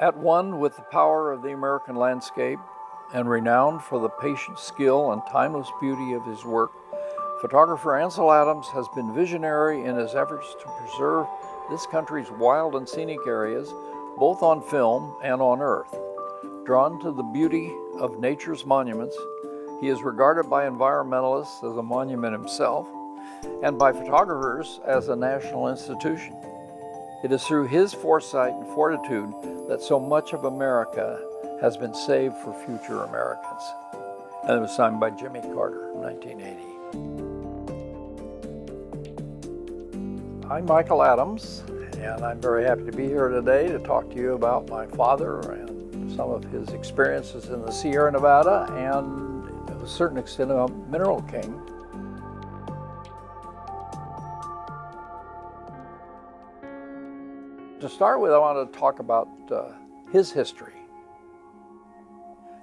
At one with the power of the American landscape and renowned for the patient skill and timeless beauty of his work, photographer Ansel Adams has been visionary in his efforts to preserve this country's wild and scenic areas, both on film and on earth. Drawn to the beauty of nature's monuments, he is regarded by environmentalists as a monument himself, and by photographers as a national institution. It is through his foresight and fortitude that so much of America has been saved for future Americans. And it was signed by Jimmy Carter in 1980. I'm Michael Adams, and I'm very happy to be here today to talk to you about my father and some of his experiences in the Sierra Nevada and, to a certain extent, a mineral king. To start with, I want to talk about his history.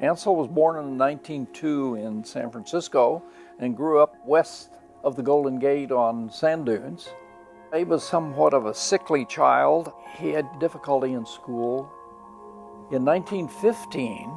Ansel was born in 1902 in San Francisco and grew up west of the Golden Gate on sand dunes. He was somewhat of a sickly child. He had difficulty in school. In 1915,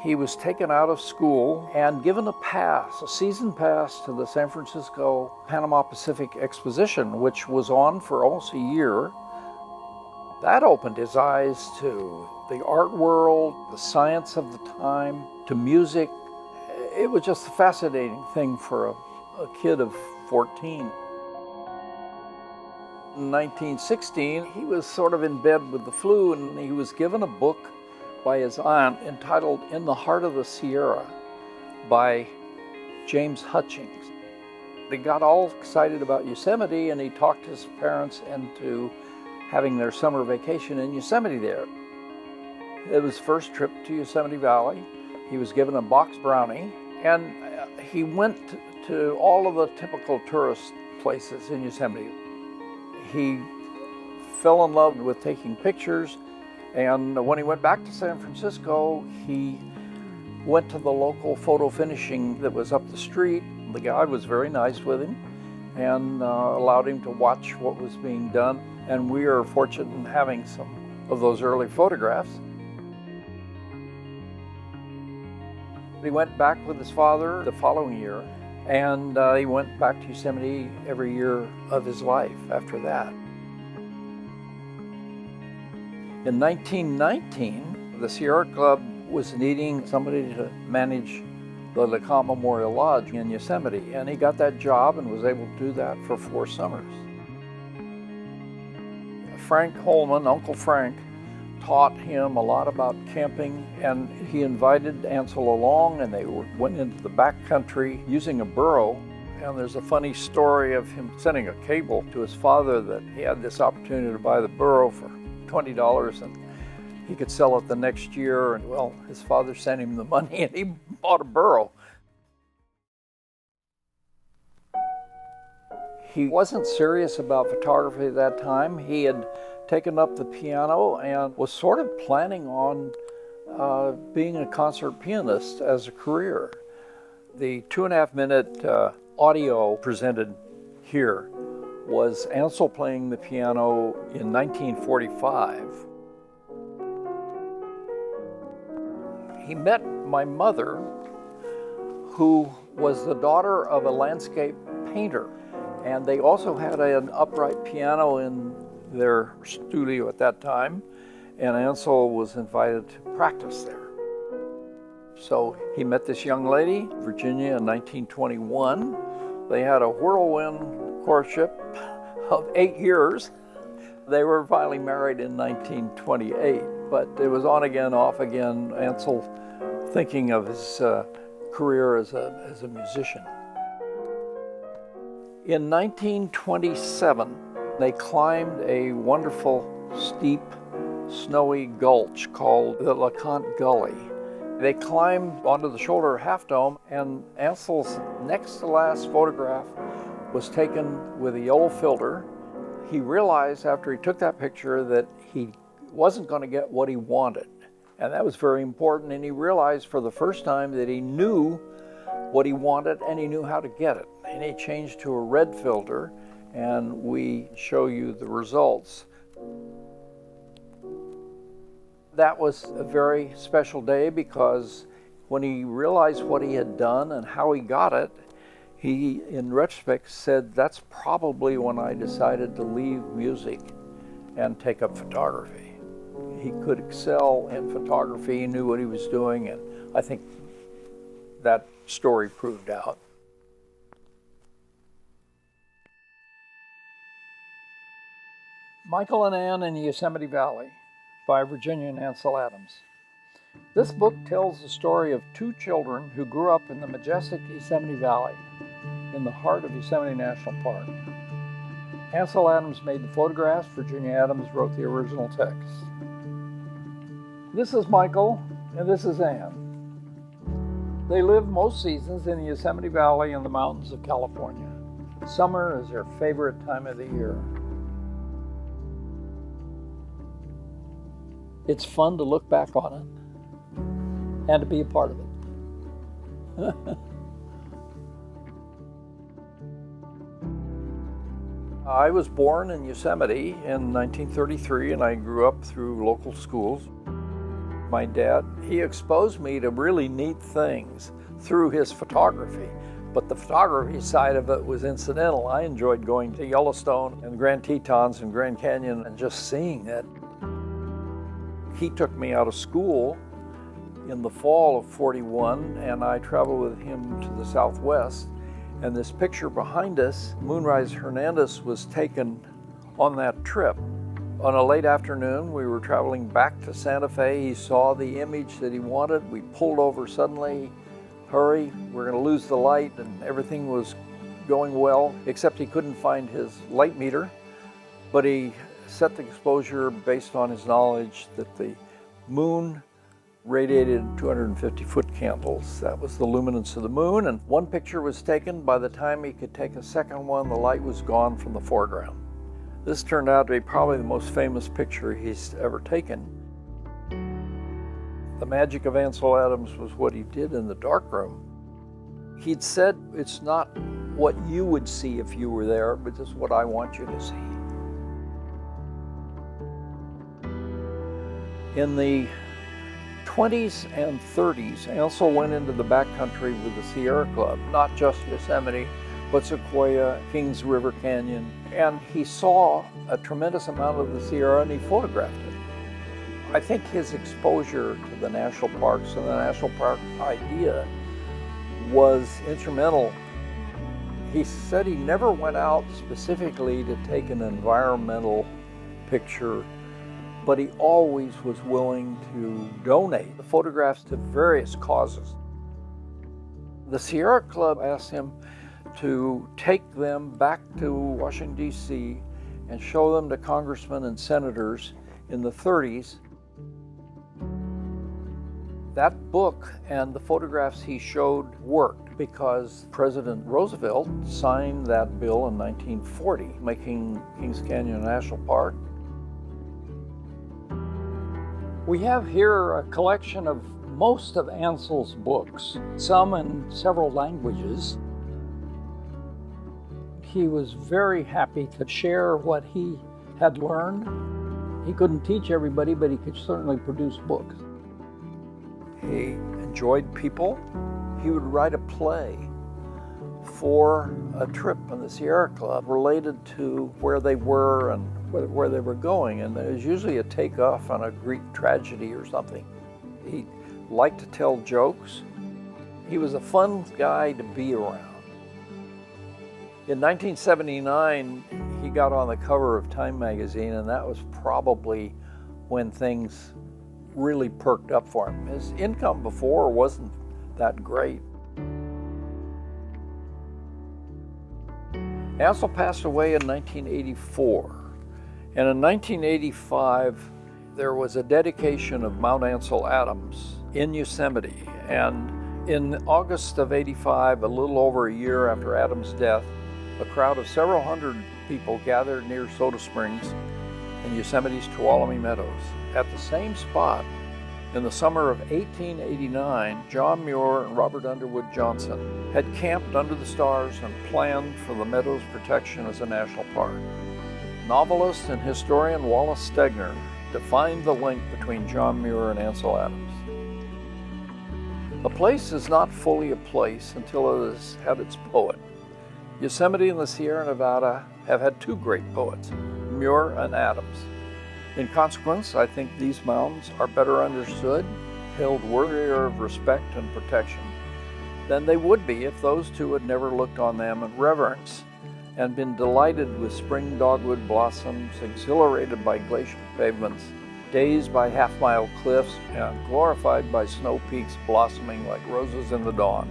he was taken out of school and given a pass, a season pass to the San Francisco Panama Pacific Exposition, which was on for almost a year. That opened his eyes to the art world, the science of the time, to music. It was just a fascinating thing for a kid of 14. In 1916, he was sort of in bed with the flu, and he was given a book by his aunt entitled In the Heart of the Sierra by James Hutchings. They got all excited about Yosemite, and he talked his parents into having their summer vacation in Yosemite there. It was his first trip to Yosemite Valley. He was given a box brownie, and he went to all of the typical tourist places in Yosemite. He fell in love with taking pictures, and when he went back to San Francisco, he went to the local photo finishing that was up the street. The guy was very nice with him and allowed him to watch what was being done. And we are fortunate in having some of those early photographs. He went back with his father the following year, and he went back to Yosemite every year of his life after that. In 1919, the Sierra Club was needing somebody to manage the LeConte Memorial Lodge in Yosemite, and he got that job and was able to do that for 4 summers. Frank Holman, Uncle Frank, taught him a lot about camping, and he invited Ansel along, and they went into the back country using a burro. And there's a funny story of him sending a cable to his father that he had this opportunity to buy the burro for $20 and he could sell it the next year. And well, his father sent him the money and he bought a burro. He wasn't serious about photography at that time. He had taken up the piano and was sort of planning on being a concert pianist as a career. The 2.5-minute audio presented here was Ansel playing the piano in 1945. He met my mother, who was the daughter of a landscape painter. And they also had an upright piano in their studio at that time, and Ansel was invited to practice there. So he met this young lady, Virginia, in 1921. They had a whirlwind courtship of 8 years. They were finally married in 1928, but it was on again, off again, Ansel thinking of his career as a musician. In 1927, they climbed a wonderful, steep, snowy gulch called the LeConte Gully. They climbed onto the shoulder of Half Dome, and Ansel's next to last photograph was taken with a yellow filter. He realized after he took that picture that he wasn't going to get what he wanted, and that was very important, and he realized for the first time that he knew what he wanted and he knew how to get it. And he changed to a red filter, and we show you the results. That was a very special day because when he realized what he had done and how he got it, he, in retrospect, said, that's probably when I decided to leave music and take up photography. He could excel in photography, he knew what he was doing, and I think that story proved out. Michael and Ann in the Yosemite Valley by Virginia and Ansel Adams. This book tells the story of two children who grew up in the majestic Yosemite Valley in the heart of Yosemite National Park. Ansel Adams made the photographs, Virginia Adams wrote the original text. This is Michael and this is Ann. They live most seasons in the Yosemite Valley and the mountains of California. Summer is their favorite time of the year. It's fun to look back on it and to be a part of it. I was born in Yosemite in 1933 and I grew up through local schools. My dad, he exposed me to really neat things through his photography, but the photography side of it was incidental. I enjoyed going to Yellowstone and Grand Tetons and Grand Canyon and just seeing it. He took me out of school in the fall of '41 and I traveled with him to the Southwest. And this picture behind us, Moonrise Hernandez, was taken on that trip. On a late afternoon, we were traveling back to Santa Fe. He saw the image that he wanted. We pulled over suddenly, hurry, we're gonna lose the light, and everything was going well, except he couldn't find his light meter, but he set the exposure based on his knowledge that the moon radiated 250-foot candles. That was the luminance of the moon, and one picture was taken. By the time he could take a second one, the light was gone from the foreground. This turned out to be probably the most famous picture he's ever taken. The magic of Ansel Adams was what he did in the darkroom. He'd said, it's not what you would see if you were there, but it's what I want you to see. In the 20s and 30s, Ansel went into the backcountry with the Sierra Club, not just Yosemite, but Sequoia, Kings River Canyon, and he saw a tremendous amount of the Sierra and he photographed it. I think his exposure to the national parks and the national park idea was instrumental. He said he never went out specifically to take an environmental picture, but he always was willing to donate the photographs to various causes. The Sierra Club asked him to take them back to Washington, D.C. and show them to congressmen and senators in the 30s. That book and the photographs he showed worked because President Roosevelt signed that bill in 1940, making Kings Canyon National Park. We have here a collection of most of Ansel's books, some in several languages. He was very happy to share what he had learned. He couldn't teach everybody, but he could certainly produce books. He enjoyed people. He would write a play for a trip in the Sierra Club related to where they were and where they were going, and there was usually a takeoff on a Greek tragedy or something. He liked to tell jokes. He was a fun guy to be around. In 1979, he got on the cover of Time magazine, and that was probably when things really perked up for him. His income before wasn't that great. Ansel passed away in 1984. And in 1985, there was a dedication of Mount Ansel Adams in Yosemite. And in August of '85, a little over a year after Adams' death, a crowd of several hundred people gathered near Soda Springs in Yosemite's Tuolumne Meadows. At the same spot, in the summer of 1889, John Muir and Robert Underwood Johnson had camped under the stars and planned for the meadow's protection as a national park. Novelist and historian Wallace Stegner to find the link between John Muir and Ansel Adams. A place is not fully a place until it has had its poet. Yosemite and the Sierra Nevada have had two great poets, Muir and Adams. In consequence, I think these mountains are better understood, held worthier of respect and protection than they would be if those two had never looked on them in reverence and been delighted with spring dogwood blossoms, exhilarated by glacial pavements, dazed by half-mile cliffs, and glorified by snow peaks blossoming like roses in the dawn.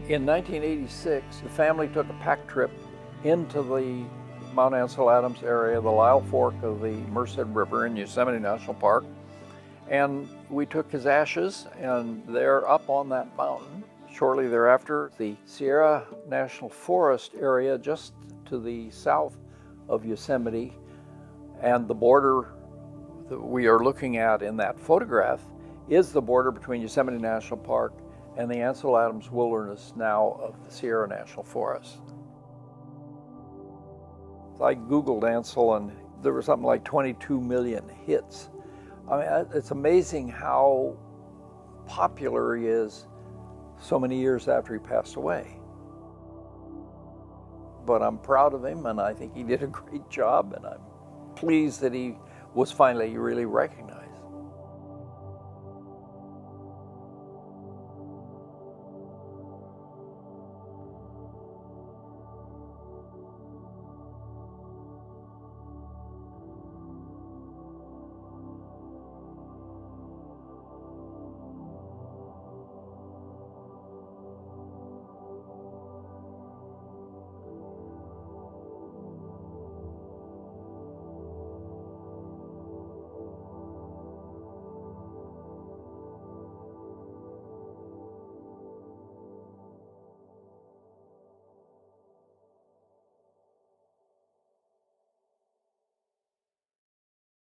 In 1986, the family took a pack trip into the Mount Ansel Adams area, the Lyle Fork of the Merced River in Yosemite National Park, and we took his ashes, and they're up on that mountain. Shortly thereafter, the Sierra National Forest area just to the south of Yosemite, and the border that we are looking at in that photograph is the border between Yosemite National Park and the Ansel Adams Wilderness, now of the Sierra National Forest. I Googled Ansel and there were something like 22 million hits. I mean, it's amazing how popular he is so many years after he passed away. But I'm proud of him, and I think he did a great job, and I'm pleased that he was finally really recognized.